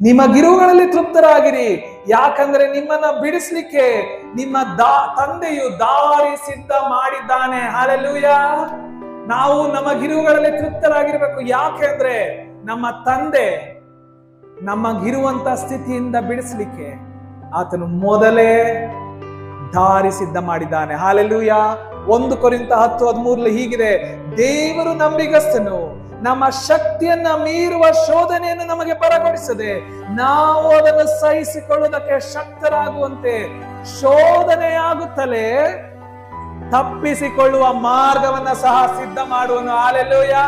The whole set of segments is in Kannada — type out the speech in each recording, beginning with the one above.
ನಿಮಗಿರುವುಗಳಲ್ಲಿ ತೃಪ್ತರಾಗಿರಿ, ಯಾಕಂದ್ರೆ ನಿಮ್ಮನ್ನ ಬಿಡಿಸ್ಲಿಕ್ಕೆ ನಿಮ್ಮ ತಂದೆಯು ದಾರಿ ಸಿದ್ಧ ಮಾಡಿದ್ದಾನೆ. ಹಲ್ಲೆಲೂಯಾ. ನಾವು ನಮಗಿರುವುಗಳಲ್ಲಿ ತೃಪ್ತರಾಗಿರ್ಬೇಕು. ಯಾಕೆ ಅಂದ್ರೆ ನಮ್ಮ ತಂದೆ ನಮಗಿರುವಂತ ಸ್ಥಿತಿಯಿಂದ ಬಿಡಿಸ್ಲಿಕ್ಕೆ ಆತನು ಮೊದಲೇ ದಾರಿ ಸಿದ್ಧ ಮಾಡಿದ್ದಾನೆ. ಹಲ್ಲೆಲೂಯಾ. 1 ಕೊರಿಂಥ 10:13 ಹೀಗಿದೆ, ದೇವರು ನಂಬಿಗಸ್ತನು, ನಮ್ಮ ಶಕ್ತಿಯನ್ನ ಮೀರುವ ಶೋಧನೆಯನ್ನು ನಮಗೆ ಬರಗೊಡಿಸದೆ ನಾವು ಅದನ್ನು ಸಹಿಸಿಕೊಳ್ಳುವುದಕ್ಕೆ ಶಕ್ತರಾಗುವಂತೆ ಶೋಧನೆಯಾಗುತ್ತಲೇ ತಪ್ಪಿಸಿಕೊಳ್ಳುವ ಮಾರ್ಗವನ್ನ ಸಹ ಸಿದ್ಧ ಮಾಡುವನು. ಹಲ್ಲೆಲೂಯಾ.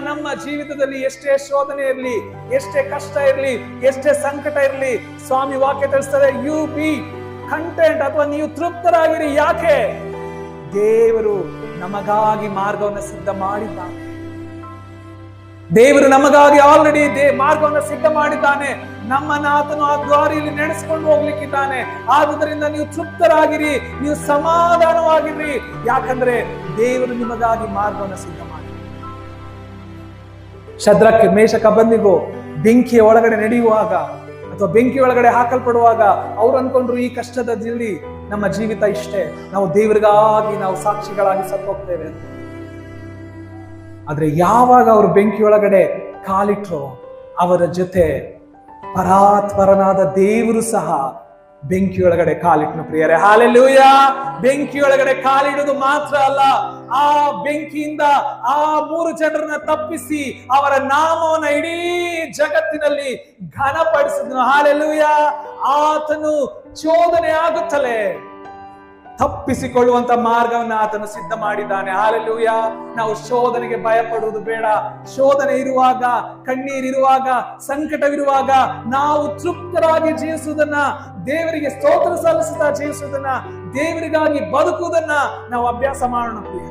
ನಮ್ಮ ಜೀವಿತದಲ್ಲಿ ಎಷ್ಟೇ ಶೋಧನೆ ಇರಲಿ, ಎಷ್ಟೇ ಕಷ್ಟ ಇರಲಿ, ಎಷ್ಟೇ ಸಂಕಟ ಇರಲಿ, ಸ್ವಾಮಿ ವಾಕ್ಯ ತಿಳಿಸ್ತದೆ, ಯು ಬಿ ಕಂಟೆಂಟ್, ಅಥವಾ ನೀವು ತೃಪ್ತರಾಗಿರಿ. ಯಾಕೆ? ದೇವರು ನಮಗಾಗಿ ಮಾರ್ಗವನ್ನು ಸಿದ್ಧ ಮಾಡಿದ್ದಾನೆ. ದೇವರು ನಮಗಾಗಿ ಆಲ್ರೆಡಿ ಮಾರ್ಗವನ್ನು ಸಿದ್ಧ ಮಾಡಿದ್ದಾನೆ. ನಮ್ಮನ್ನ ಆತನು ಆ ದಾರಿಯಲ್ಲಿ ನಡೆಸಿಕೊಂಡು ಹೋಗ್ಲಿಕ್ಕಿದ್ದಾನೆ. ಆದುದರಿಂದ ನೀವು ತೃಪ್ತರಾಗಿರಿ, ನೀವು ಸಮಾಧಾನವಾಗಿರ್ರಿ, ಯಾಕಂದ್ರೆ ದೇವರು ನಿಮಗಾಗಿ ಮಾರ್ಗವನ್ನು ಸಿದ್ಧ ಮಾಡಿ. ಶದ್ರಕ್, ಮೇಷಕ್, ಅಬೆದ್ನೆಗೋ ಬೆಂಕಿಯ ಒಳಗಡೆ ನಡೆಯುವಾಗ ಅಥವಾ ಬೆಂಕಿ ಒಳಗಡೆ ಹಾಕಲ್ಪಡುವಾಗ ಅವ್ರು ಅನ್ಕೊಂಡ್ರು ಈ ಕಷ್ಟದಲ್ಲಿ ನಮ್ಮ ಜೀವಿತ ಇಷ್ಟೇ, ನಾವು ದೇವರಿಗಾಗಿ ನಾವು ಸಾಕ್ಷಿಗಳಾಗಿ ಸತ್ತೋಗ್ತೇವೆ ಅಂತ. ಆದ್ರೆ ಯಾವಾಗ ಅವರು ಬೆಂಕಿ ಒಳಗಡೆ ಕಾಲಿಟ್ರು, ಅವರ ಜೊತೆ ಪರಾತ್ಪರನಾದ ದೇವರು ಸಹ ಬೆಂಕಿಯೊಳಗಡೆ ಕಾಲಿಟ್ನು. ಪ್ರಿಯರೇ, ಹಲ್ಲೆಲೂಯಾ. ಬೆಂಕಿಯೊಳಗಡೆ ಕಾಲಿಡುವುದು ಮಾತ್ರ ಅಲ್ಲ, ಆ ಬೆಂಕಿಯಿಂದ ಆ 3 ಜನರನ್ನ ತಪ್ಪಿಸಿ ಅವರ ನಾಮವನ್ನ ಇಡೀ ಜಗತ್ತಿನಲ್ಲಿ ಘನಪಡಿಸಿದನು. ಹಲ್ಲೆಲೂಯಾ. ಆತನು ಶೋಧನೆ ಆಗುತ್ತಲೇ ತಪ್ಪಿಸಿಕೊಳ್ಳುವಂತ ಮಾರ್ಗವನ್ನ ಆತನು ಸಿದ್ಧ ಮಾಡಿದ್ದಾನೆ. ಹಲ್ಲೆಲೂಯಾ. ನಾವು ಶೋಧನೆಗೆ ಭಯ ಪಡುವುದು ಬೇಡ. ಶೋಧನೆ ಇರುವಾಗ, ಕಣ್ಣೀರಿರುವಾಗ, ಸಂಕಟವಿರುವಾಗ ನಾವು ತೃಪ್ತರಾಗಿ ಜೀವಿಸುವುದನ್ನ, ದೇವರಿಗೆ ಸ್ತೋತ್ರ ಸಲ್ಲಿಸುತ್ತಾ ಜೀವಿಸುವುದನ್ನ, ದೇವರಿಗಾಗಿ ಬದುಕುವುದನ್ನ ನಾವು ಅಭ್ಯಾಸ ಮಾಡೋಣ ಪ್ರಿಯ.